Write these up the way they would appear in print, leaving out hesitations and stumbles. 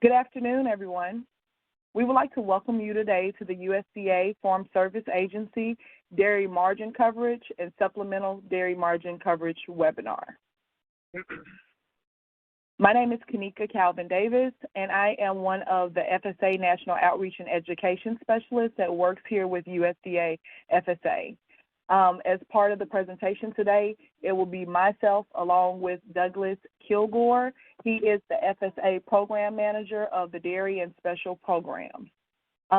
Good afternoon, everyone. We would like to welcome you today to the USDA Farm Service Agency Dairy Margin Coverage and Supplemental Dairy Margin Coverage webinar. My name is Kanika Calvin Davis, and I am one of the FSA National Outreach and Education Specialists that works here with USDA FSA. As part of the presentation today, it will be myself along with Douglas Kilgore. He is the FSA Program Manager of the Dairy and Special Programs.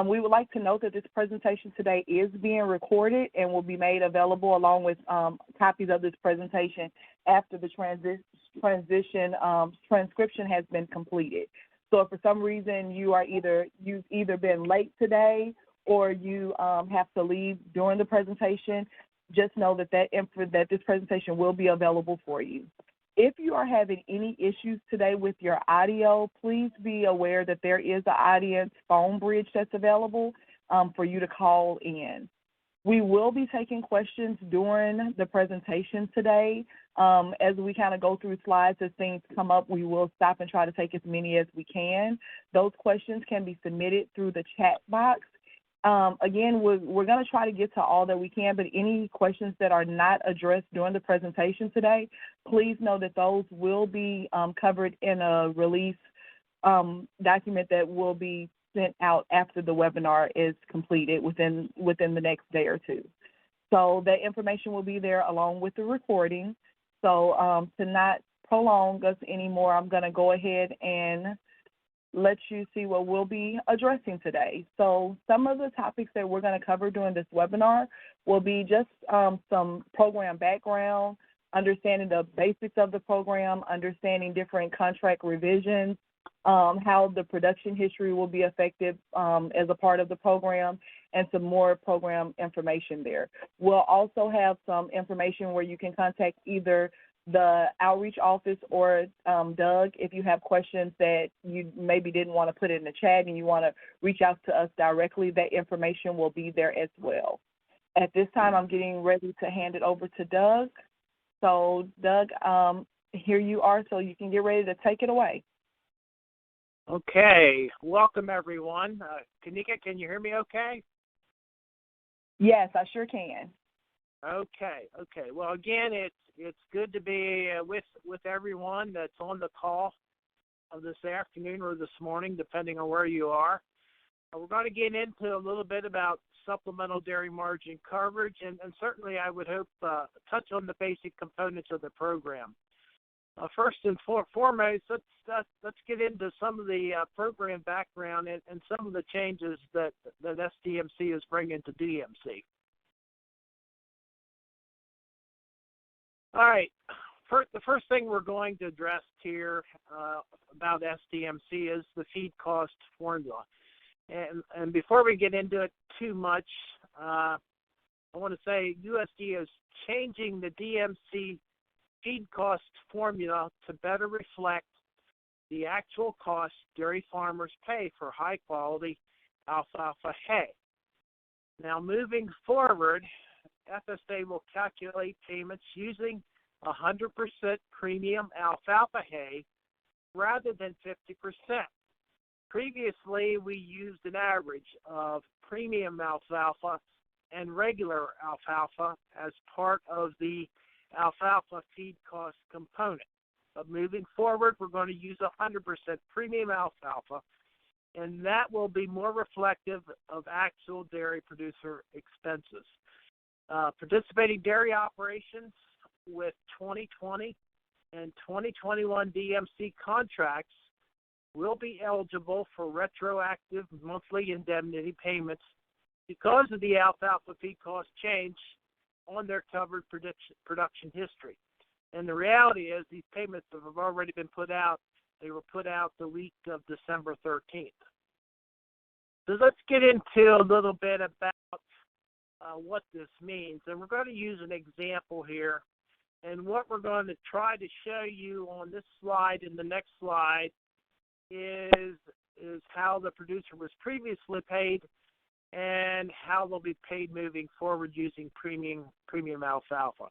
We would like to note that this presentation today is being recorded and will be made available along with copies of this presentation after the transcription has been completed. So if for some reason you've either been late today or you have to leave during the presentation, just know that this presentation will be available for you. If you are having any issues today with your audio, please be aware that there is an audience phone bridge that's available for you to call in. We will be taking questions during the presentation today. As we kind of go through slides, as things come up, we will stop and try to take as many as we can. Those questions can be submitted through the chat box. Again, we're going to try to get to all that we can, but any questions that are not addressed during the presentation today, please know that those will be covered in a release document that will be sent out after the webinar is completed within the next day or two. So that information will be there along with the recording. So to not prolong us anymore, I'm going to go ahead and let you see what we'll be addressing today. So some of the topics that we're going to cover during this webinar will be just some program background, understanding the basics of the program, understanding different contract revisions, how the production history will be effective as a part of the program, and some more program information there. We'll also have some information where you can contact either the outreach office or Doug if you have questions that you maybe didn't want to put in the chat and you want to reach out to us directly. That information will be there as well. At this time, I'm getting ready to hand it over to Doug. So Doug, here you are, so you can get ready to take it away. Okay, welcome everyone. Kanika, can you hear me okay? Yes, I sure can. Okay. Well, again, it's good to be with everyone that's on the call this afternoon or this morning, depending on where you are. We're going to get into a little bit about supplemental dairy margin coverage, and certainly I would hope touch on the basic components of the program. First and foremost, let's get into some of the program background and some of the changes that SDMC is bringing to DMC. All right, the first thing we're going to address here about SDMC is the feed cost formula. And before we get into it too much, I want to say USDA is changing the DMC feed cost formula to better reflect the actual cost dairy farmers pay for high-quality alfalfa hay. Now, moving forward, FSA will calculate payments using 100% premium alfalfa hay rather than 50%. Previously, we used an average of premium alfalfa and regular alfalfa as part of the alfalfa feed cost component. But moving forward, we're going to use 100% premium alfalfa, and that will be more reflective of actual dairy producer expenses. Participating dairy operations with 2020 and 2021 DMC contracts will be eligible for retroactive monthly indemnity payments because of the alfalfa feed cost change on their covered production history. And the reality is these payments have already been put out. They were put out the week of December 13th. So let's get into a little bit about what this means. And we're going to use an example here. And what we're going to try to show you on this slide and the next slide is how the producer was previously paid and how they'll be paid moving forward using premium alfalfa.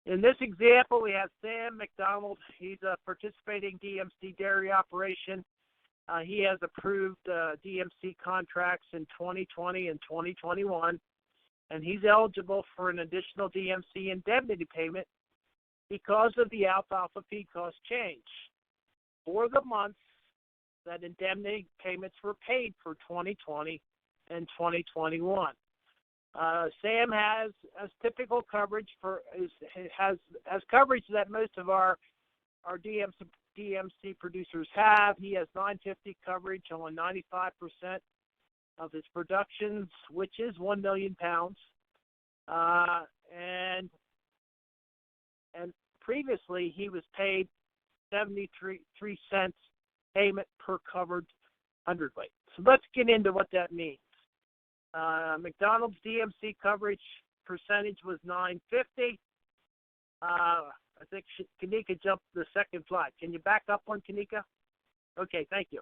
In this example, we have Sam McDonald. He's a participating DMC dairy operation He has approved DMC contracts in 2020 and 2021, and he's eligible for an additional DMC indemnity payment because of the alfalfa feed cost change. For the months that indemnity payments were paid for 2020 and 2021. Sam has typical coverage has coverage that most of our DMC producers have. He has 950 coverage on 95% of his productions, which is 1 million pounds. And previously he was paid 73 cents payment per covered hundredweight. So let's get into what that means. McDonald's DMC coverage percentage was 950. I think Kanika jumped the second slide. Can you back up one, Kanika? Okay, thank you.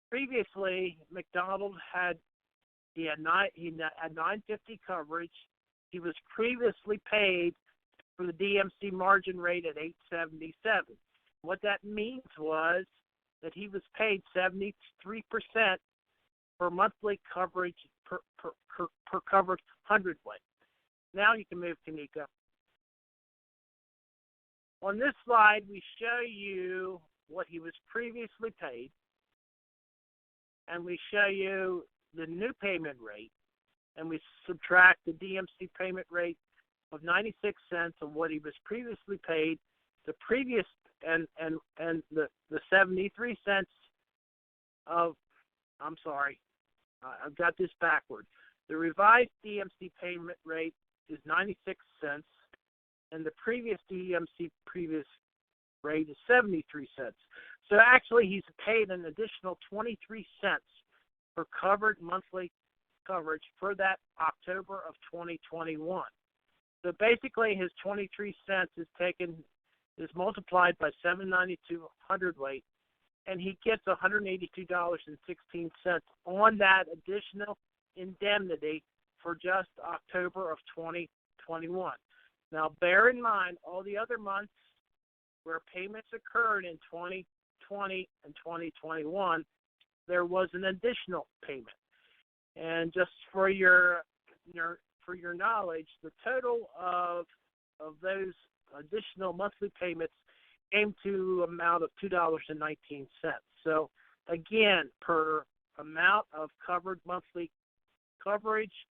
Previously, McDonald had 950 coverage. He was previously paid for the DMC margin rate at 877. What that means was that he was paid 73% for monthly coverage per covered hundredweight. Now you can move, Kanika. On this slide, we show you what he was previously paid, and we show you the new payment rate, and we subtract the DMC payment rate of 96 cents of what he was previously paid, the previous and the 73 cents of, I'm sorry, I've got this backward. The revised DMC payment rate is 96 cents, and the previous DMC previous rate is 73 cents. So actually he's paid an additional 23 cents for covered monthly coverage for that October of 2021. So basically his 23 cents is multiplied by 792 hundredweight, and he gets $182.16 on that additional indemnity for just October of 2021. Now, bear in mind, all the other months where payments occurred in 2020 and 2021, there was an additional payment. And just for your knowledge, the total of those additional monthly payments came to amount of $2.19. So again, per amount of covered monthly coverage,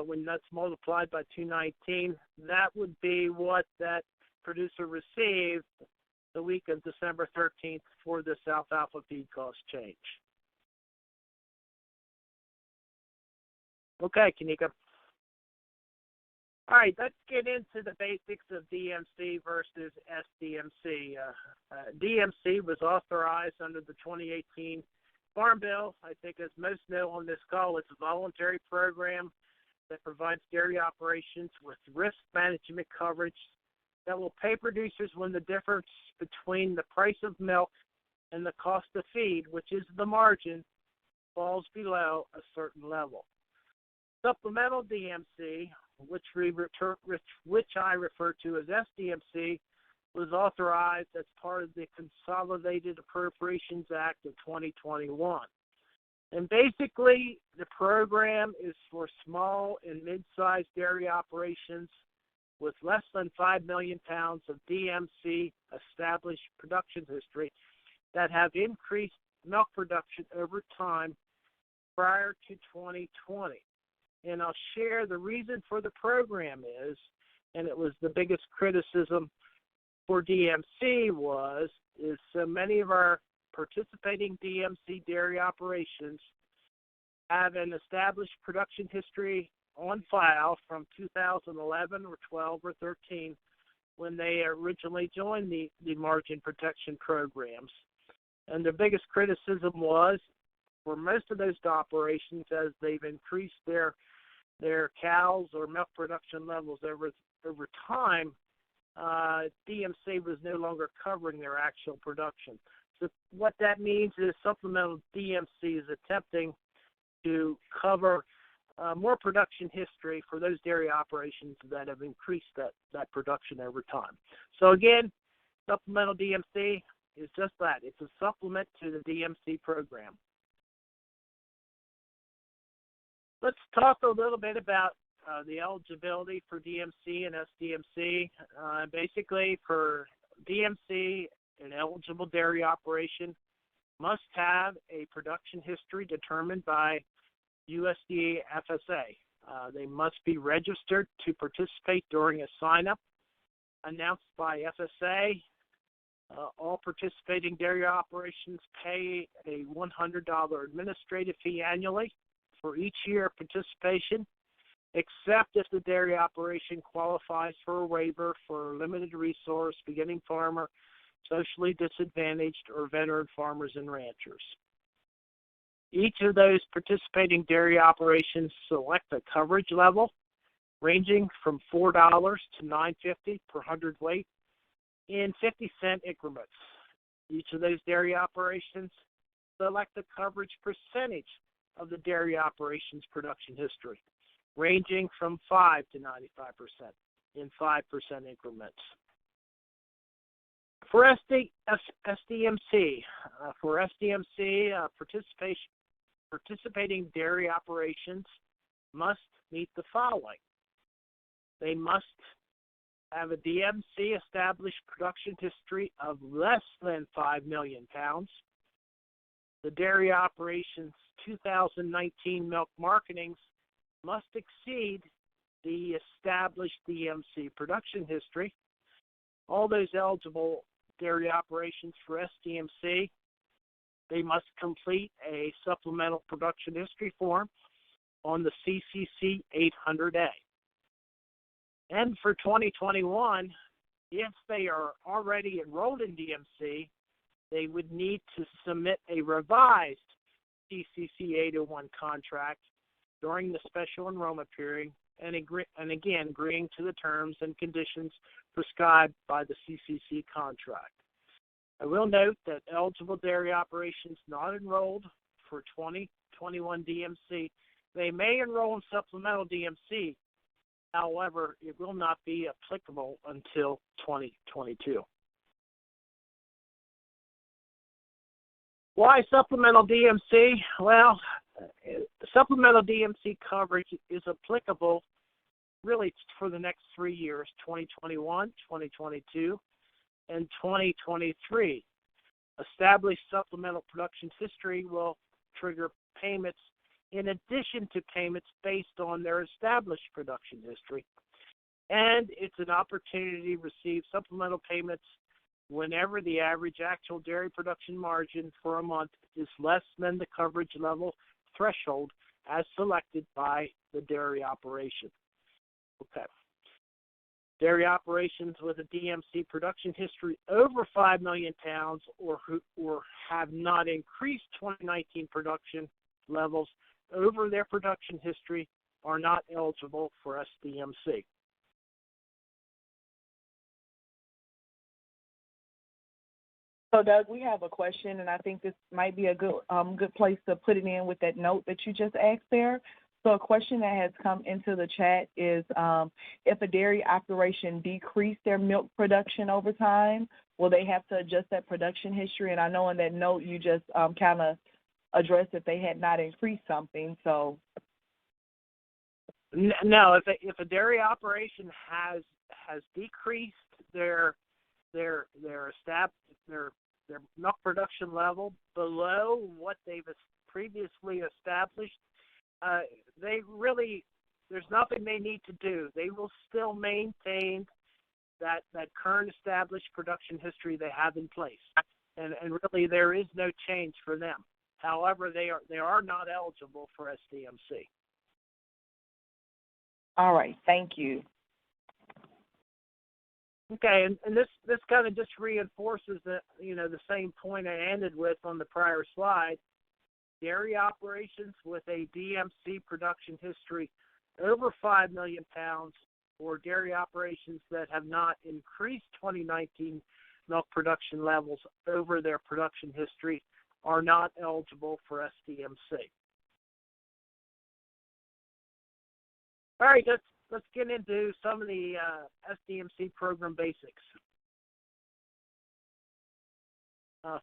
when that's multiplied by 219, that would be what that producer received the week of December 13th for this alfalfa feed cost change. Okay, Kanika. All right, let's get into the basics of DMC versus SDMC. DMC was authorized under the 2018 Farm Bill. I think as most know on this call, it's a voluntary program that provides dairy operations with risk management coverage that will pay producers when the difference between the price of milk and the cost of feed, which is the margin, falls below a certain level. Supplemental DMC, which I refer to as SDMC, was authorized as part of the Consolidated Appropriations Act of 2021. And basically, the program is for small and mid-sized dairy operations with less than 5 million pounds of DMC established production history that have increased milk production over time prior to 2020. And I'll share the reason for the program is, and it was the biggest criticism for DMC is so many of our participating DMC dairy operations have an established production history on file from 2011 or 12 or 13 when they originally joined the margin protection programs. And the biggest criticism was for most of those operations, as they've increased their cows or milk production levels over time, DMC was no longer covering their actual production. So what that means is supplemental DMC is attempting to cover more production history for those dairy operations that have increased that production over time. So again, supplemental DMC is just that. It's a supplement to the DMC program. Let's talk a little bit about the eligibility for DMC and SDMC. Basically, for DMC, an eligible dairy operation must have a production history determined by USDA FSA. They must be registered to participate during a sign-up announced by FSA. All participating dairy operations pay a $100 administrative fee annually for each year of participation, except if the dairy operation qualifies for a waiver for limited resource, beginning farmer, socially disadvantaged, or veteran farmers and ranchers. Each of those participating dairy operations select a coverage level ranging from $4 to $9.50 per hundredweight in 50-cent increments. Each of those dairy operations select the coverage percentage of the dairy operation's production history, ranging from 5 to 95% in 5% increments. For SDMC, participating dairy operations must meet the following. They must have a DMC established production history of less than 5 million pounds. The dairy operation's 2019 milk marketings must exceed the established DMC production history. All those eligible dairy operations for SDMC, they must complete a supplemental production history form on the CCC 800A. And for 2021, if they are already enrolled in DMC, they would need to submit a revised CCC 801 contract during the special enrollment period and again agreeing to the terms and conditions prescribed by the CCC contract. I will note that eligible dairy operations not enrolled for 2021 DMC, they may enroll in supplemental DMC. However, it will not be applicable until 2022. Why supplemental DMC? Well, supplemental DMC coverage is applicable really for the next 3 years, 2021, 2022, and 2023. Established supplemental production history will trigger payments in addition to payments based on their established production history. And it's an opportunity to receive supplemental payments whenever the average actual dairy production margin for a month is less than the coverage level threshold as selected by the dairy operation. Okay. Dairy operations with a DMC production history over 5 million pounds or have not increased 2019 production levels over their production history are not eligible for SDMC. So, Doug, we have a question, and I think this might be a good place to put it in with that note that you just asked there. So a question that has come into the chat is if a dairy operation decreased their milk production over time, will they have to adjust that production history? And I know in that note you just kind of addressed that they had not increased something. So no, if a dairy operation has decreased their milk production level below what they've previously established, there's nothing they need to do. They will still maintain that current established production history they have in place, and really there is no change for them. However, they are not eligible for SDMC. All right, thank you. Okay, and this kind of just reinforces the same point I ended with on the prior slide. Dairy operations with a DMC production history over 5 million pounds or dairy operations that have not increased 2019 milk production levels over their production history are not eligible for SDMC. All right, let's get into some of the SDMC program basics.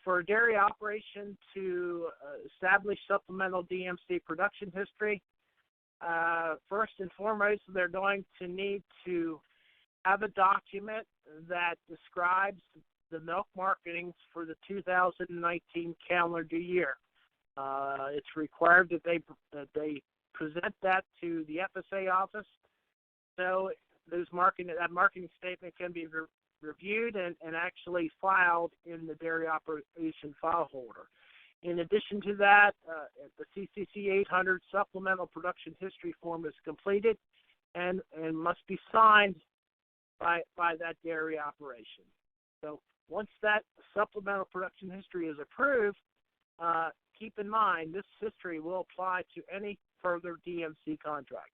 For a dairy operation to establish supplemental DMC production history, first and foremost, they're going to need to have a document that describes the milk marketings for the 2019 calendar year. It's required that they present that to the FSA office, so that marketing statement can be reviewed and actually filed in the dairy operation file holder. In addition to that, the CCC 800 supplemental production history form is completed and must be signed by that dairy operation. So once that supplemental production history is approved, keep in mind this history will apply to any further DMC contract.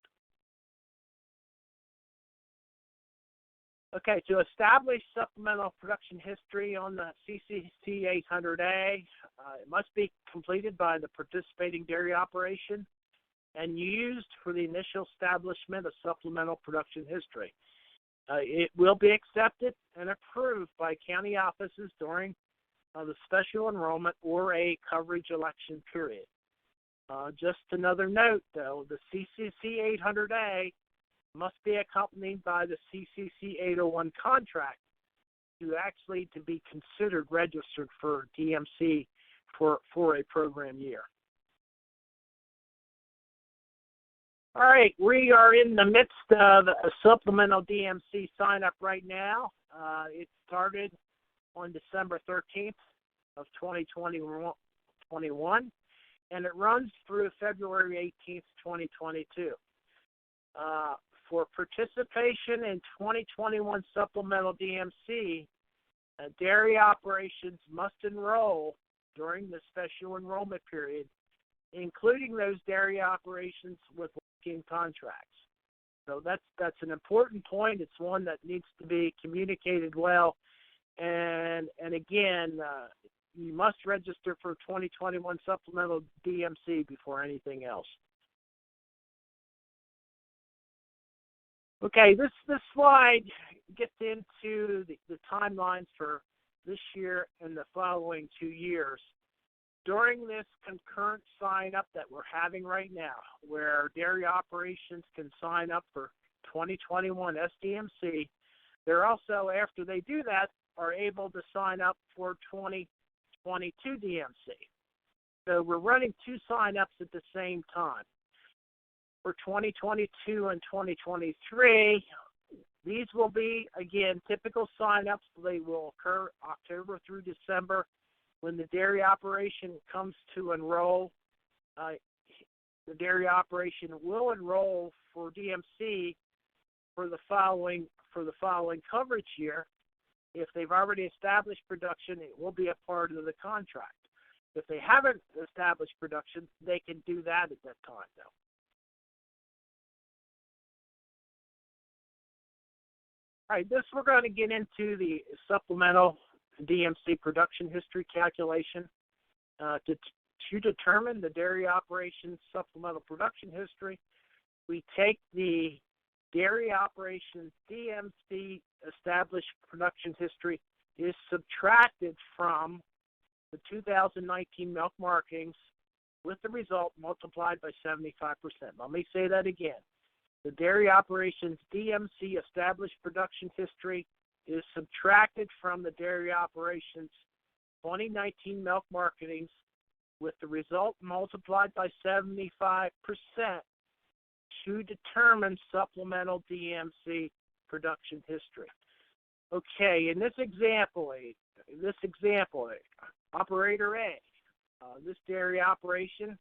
Okay, to establish supplemental production history on the CCC 800A, it must be completed by the participating dairy operation and used for the initial establishment of supplemental production history. It will be accepted and approved by county offices during the special enrollment or a coverage election period. Just another note, though, the CCC 800A must be accompanied by the CCC 801 contract to be considered registered for DMC for a program year. All right, we are in the midst of a supplemental DMC sign-up right now. It started on December 13th of 2021, and it runs through February 18th, 2022. For participation in 2021 supplemental DMC, dairy operations must enroll during the special enrollment period, including those dairy operations with working contracts. So that's an important point. It's one that needs to be communicated well. And again, you must register for 2021 supplemental DMC before anything else. Okay, this slide gets into the timelines for this year and the following 2 years. During this concurrent sign-up that we're having right now, where dairy operations can sign up for 2021 SDMC, they're also, after they do that, are able to sign up for 2022 DMC. So we're running 2 sign-ups at the same time. For 2022 and 2023, these will be, again, typical sign-ups. They will occur October through December. When the dairy operation comes to enroll, the dairy operation will enroll for DMC for the following coverage year. If they've already established production, it will be a part of the contract. If they haven't established production, they can do that at that time, though. All right, we're going to get into the supplemental DMC production history calculation. To determine the dairy operations supplemental production history, we take the dairy operations DMC established production history is subtracted from the 2019 milk markings with the result multiplied by 75%. Let me say that again. The dairy operations DMC established production history is subtracted from the dairy operations 2019 milk marketings with the result multiplied by 75% to determine supplemental DMC production history. Okay, in this example, operator A, this dairy operation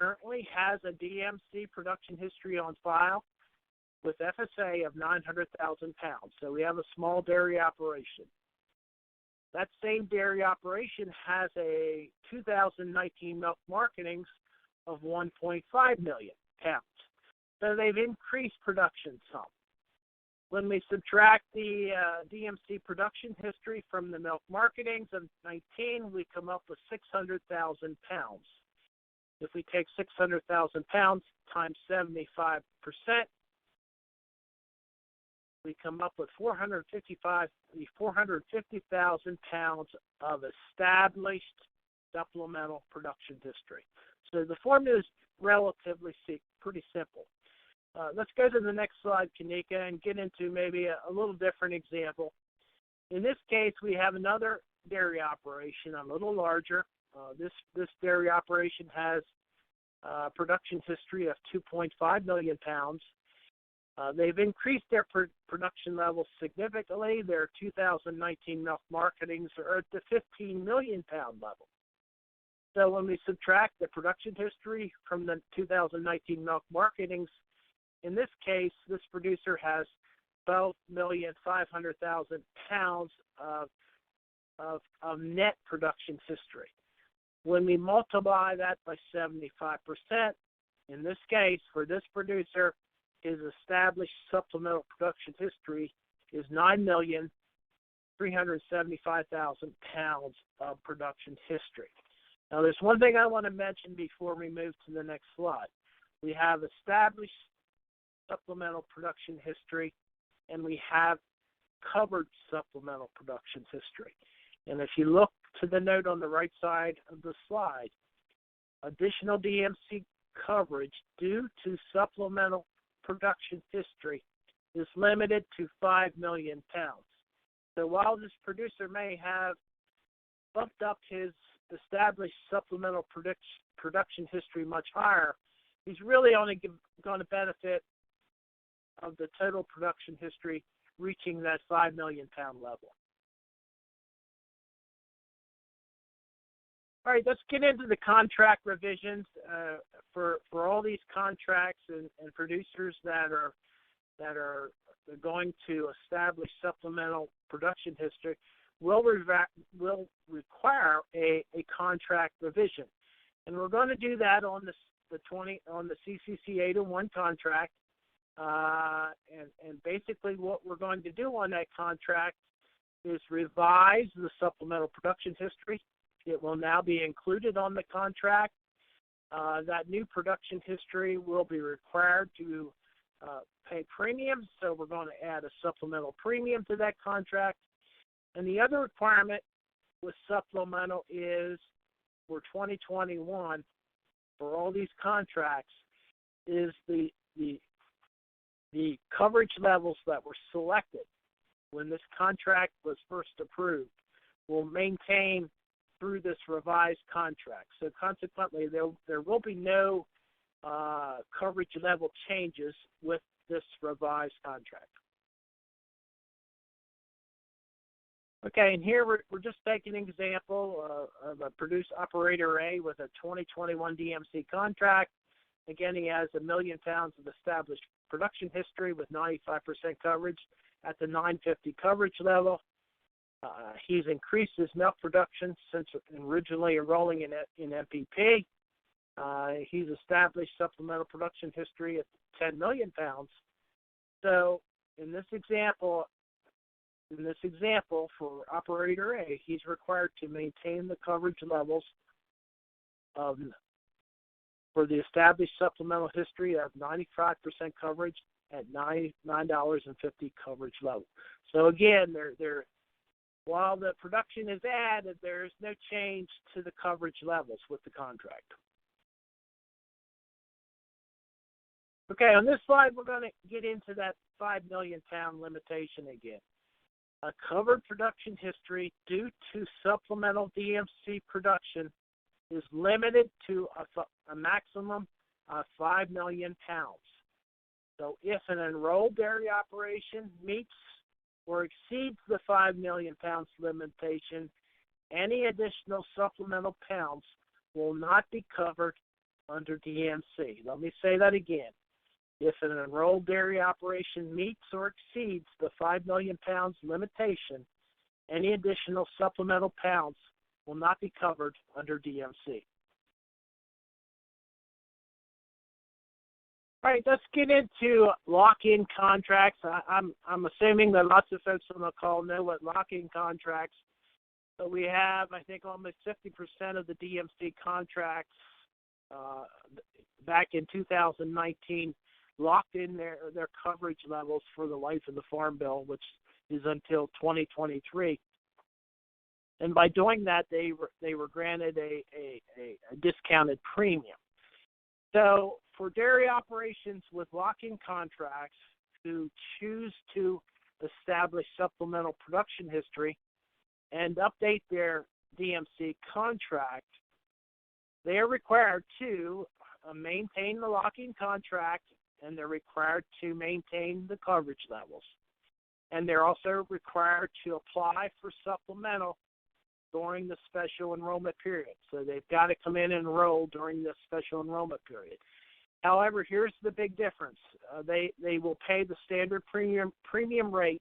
currently has a DMC production history on file with FSA of 900,000 pounds. So we have a small dairy operation. That same dairy operation has a 2019 milk marketings of 1.5 million pounds. So they've increased production some. When we subtract the DMC production history from the milk marketings of 19, we come up with 600,000 pounds. If we take 600,000 pounds times 75%, we come up with 450,000 pounds of established supplemental production history. So the formula is relatively pretty simple. Let's go to the next slide, Kanika, and get into maybe a little different example. In this case, we have another dairy operation, a little larger. This dairy operation has a production history of 2.5 million pounds. They've increased their production levels significantly. Their 2019 milk marketings are at the 15 million pound level. So when we subtract the production history from the 2019 milk marketings, in this case, this producer has 12,500,000 pounds of net production history. When we multiply that by 75%, in this case, for this producer, his established supplemental production history is 9,375,000 pounds of production history. Now, there's one thing I want to mention before we move to the next slide. We have established supplemental production history, and we have covered supplemental production history. And if you look to the note on the right side of the slide, additional DMC coverage due to supplemental production history is limited to 5 million pounds. So while this producer may have bumped up his established supplemental production history much higher, he's really only going to benefit of the total production history reaching that 5 million pound level. All right, let's get into the contract revisions for all these contracts and producers that are going to establish supplemental production history will require a contract revision, and we're going to do that on the CCC 801 contract, and basically what we're going to do on that contract is revise the supplemental production history. It will now be included on the contract. That new production history will be required to pay premiums, so we're going to add a supplemental premium to that contract. And the other requirement with supplemental is for 2021, for all these contracts, is the coverage levels that were selected when this contract was first approved will maintain through this revised contract. So consequently, there will be no coverage level changes with this revised contract. Okay, and here we're just taking an example of a produce operator A with a 2021 DMC contract. Again, he has 1 million pounds of established production history with 95% coverage at the 950 coverage level. He's increased his milk production since originally enrolling in MPP. He's established supplemental production history at 10 million pounds. So in this example, for operator A, he's required to maintain the coverage levels for the established supplemental history of 95% coverage at $9.50 coverage level. So again, while the production is added, there's no change to the coverage levels with the contract. Okay, on this slide, we're going to get into that 5 million pound limitation again. A covered production history due to supplemental DMC production is limited to a maximum of 5 million pounds. So if an enrolled dairy operation meets or exceeds the 5 million pounds limitation, any additional supplemental pounds will not be covered under DMC. Let me say that again. If an enrolled dairy operation meets or exceeds the 5 million pounds limitation, any additional supplemental pounds will not be covered under DMC. All right, let's get into lock-in contracts. I'm assuming that lots of folks on the call know what lock-in contracts. So we have, I think, almost 50% of the DMC contracts back in 2019 locked in their coverage levels for the life of the Farm Bill, which is until 2023. And by doing that, they were granted a discounted premium. So for dairy operations with lock-in contracts who choose to establish supplemental production history and update their DMC contract, they are required to maintain the lock-in contract, and they're required to maintain the coverage levels. And they're also required to apply for supplemental during the special enrollment period. So they've got to come in and enroll during the special enrollment period. However, here's the big difference. They will pay the standard premium rate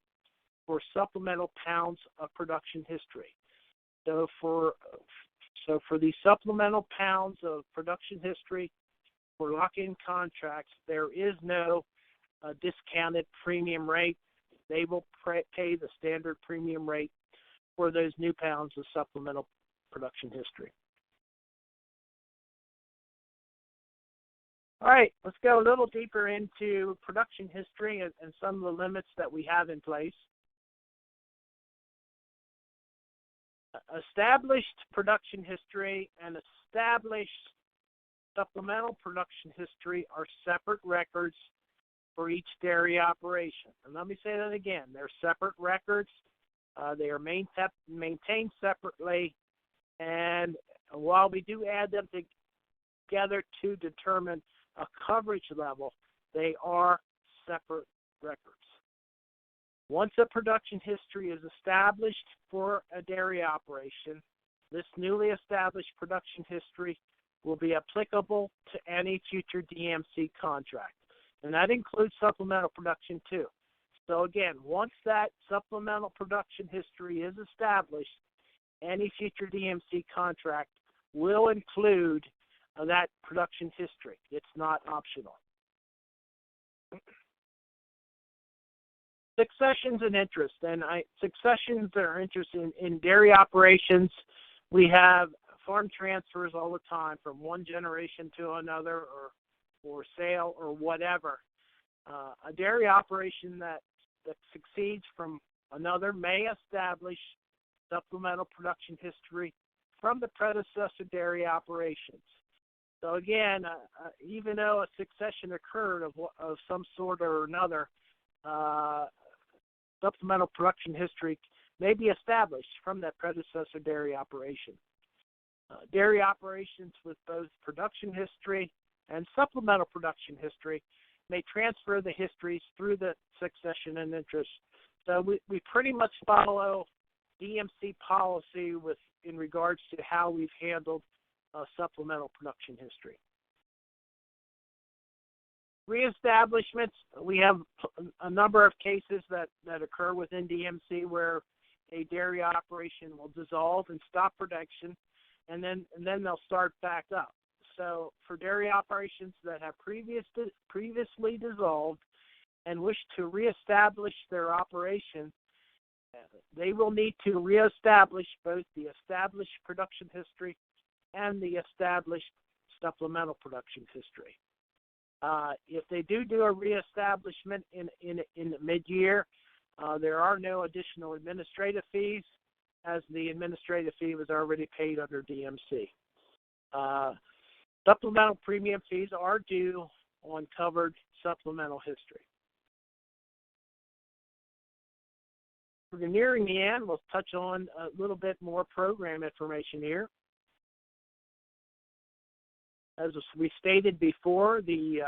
for supplemental pounds of production history. So for these supplemental pounds of production history for lock-in contracts, there is no discounted premium rate. They will pay the standard premium rate for those new pounds of supplemental production history. All right, let's go a little deeper into production history and some of the limits that we have in place. Established production history and established supplemental production history are separate records for each dairy operation. And let me say that again. They're separate records. They are maintained separately. And while we do add them together to determine a coverage level, they are separate records. Once a production history is established for a dairy operation, this newly established production history will be applicable to any future DMC contract. And that includes supplemental production too. So again, once that supplemental production history is established, any future DMC contract will include that production history. It's not optional. Successions and interest. And successions are interested in dairy operations. We have farm transfers all the time from one generation to another, or sale or whatever. A dairy operation that succeeds from another may establish supplemental production history from the predecessor dairy operations. So again, even though a succession occurred of some sort or another, supplemental production history may be established from that predecessor dairy operation. Dairy operations with both production history and supplemental production history may transfer the histories through the succession and interest. So we pretty much follow DMC policy in regards to how we've handled supplemental production history. Reestablishments, we have a number of cases that occur within DMC where a dairy operation will dissolve and stop production, and then they'll start back up. So for dairy operations that have previously dissolved and wish to reestablish their operation, they will need to reestablish both the established production history and the established supplemental production history. If they do a reestablishment in mid-year, there are no additional administrative fees, as the administrative fee was already paid under DMC. Supplemental premium fees are due on covered supplemental history. We're nearing the end. We'll touch on a little bit more program information here. As we stated before, the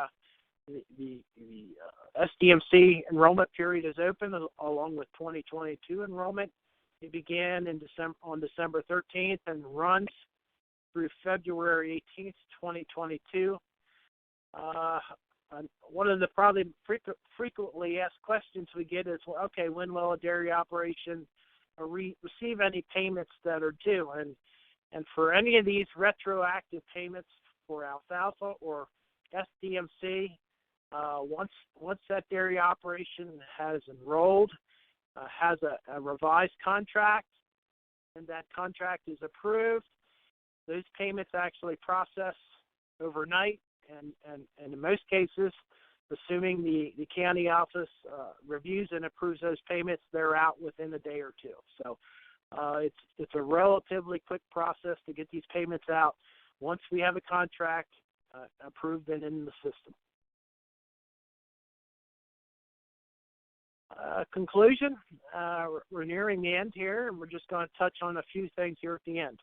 SDMC enrollment period is open along with 2022 enrollment. It began on December 13th and runs through February 18th, 2022. One of the probably frequently asked questions we get is, well, okay, when will a dairy operation receive any payments that are due? And for any of these retroactive payments for alfalfa or SDMC, once that dairy operation has enrolled, has a revised contract, and that contract is approved, those payments actually process overnight, and in most cases, assuming the county office reviews and approves those payments, they're out within a day or two. So it's a relatively quick process to get these payments out once we have a contract approved and in the system. Conclusion, we're nearing the end here, and we're just going to touch on a few things here at the end.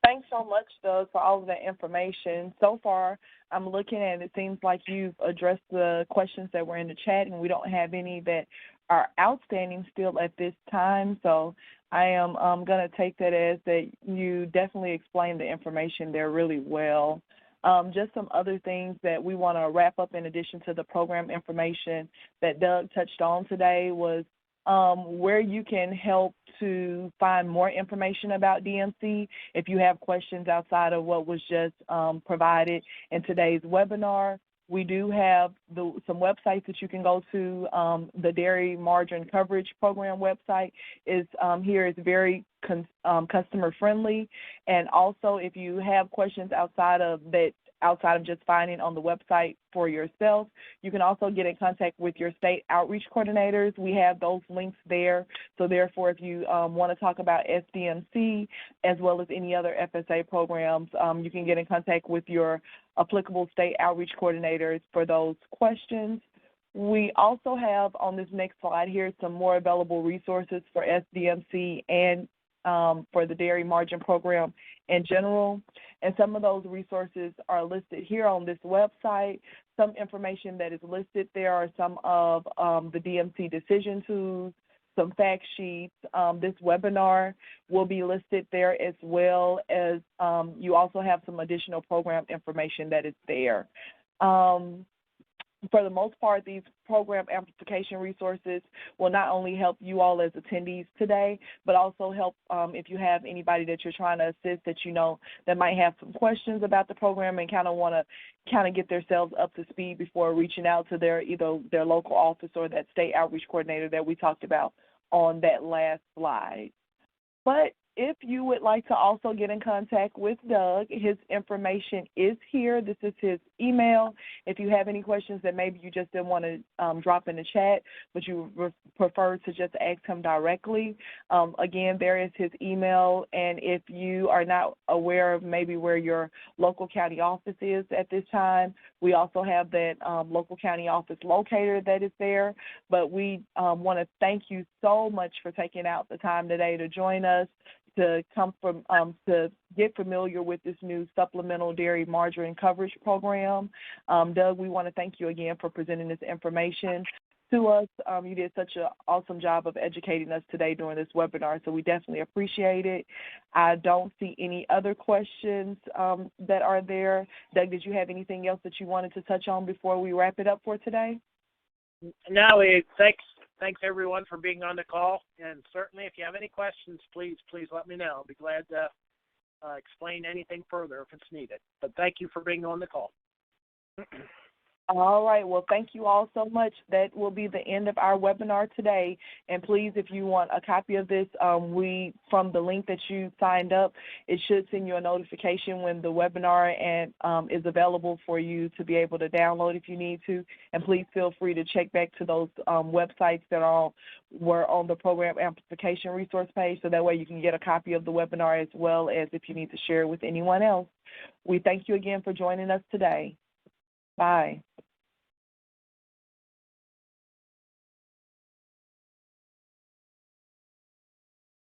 Thanks so much, Doug, for all of that information. So far, I'm looking at it seems like you've addressed the questions that were in the chat, and we don't have any that are outstanding still at this time. So I am going to take that as that you definitely explained the information there really well. Just some other things that we want to wrap up in addition to the program information that Doug touched on today was where you can help to find more information about DMC if you have questions outside of what was just provided in today's webinar. We do have some websites that you can go to. The Dairy Margin Coverage Program website is here is very customer friendly, and also if you have questions outside of just finding on the website for yourself, you can also get in contact with your state outreach coordinators. We have those links there. So therefore, if you want to talk about SDMC as well as any other FSA programs, you can get in contact with your applicable state outreach coordinators for those questions. We also have on this next slide here some more available resources for SDMC and for the Dairy Margin Program in general. And some of those resources are listed here on this website. Some information that is listed there are some of the DMC decision tools, some fact sheets. This webinar will be listed there as well as you also have some additional program information that is there. For the most part, these program amplification resources will not only help you all as attendees today, but also help if you have anybody that you're trying to assist that you know that might have some questions about the program and kind of want to get themselves up to speed before reaching out to either their local office or that state outreach coordinator that we talked about on that last slide. But if you would like to also get in contact with Doug, his information is here. This is his email. If you have any questions that maybe you just didn't want to drop in the chat, but you prefer to just ask him directly, again, there is his email. And if you are not aware of maybe where your local county office is at this time, we also have that local county office locator that is there. But we want to thank you so much for taking out the time today to join us, to come from to get familiar with this new Supplemental Dairy Margin Coverage Program. Doug, we want to thank you again for presenting this information to us. You did such an awesome job of educating us today during this webinar, so we definitely appreciate it. I don't see any other questions that are there. Doug, did you have anything else that you wanted to touch on before we wrap it up for today? No, thanks everyone for being on the call, and certainly if you have any questions, please let me know. I'll be glad to explain anything further if it's needed. But thank you for being on the call. All right. Well, thank you all so much. That will be the end of our webinar today. And please, if you want a copy of this, from the link that you signed up, it should send you a notification when the webinar is available for you to be able to download if you need to. And please feel free to check back to those websites that were on the program amplification resource page, so that way you can get a copy of the webinar as well as if you need to share it with anyone else. We thank you again for joining us today. Bye.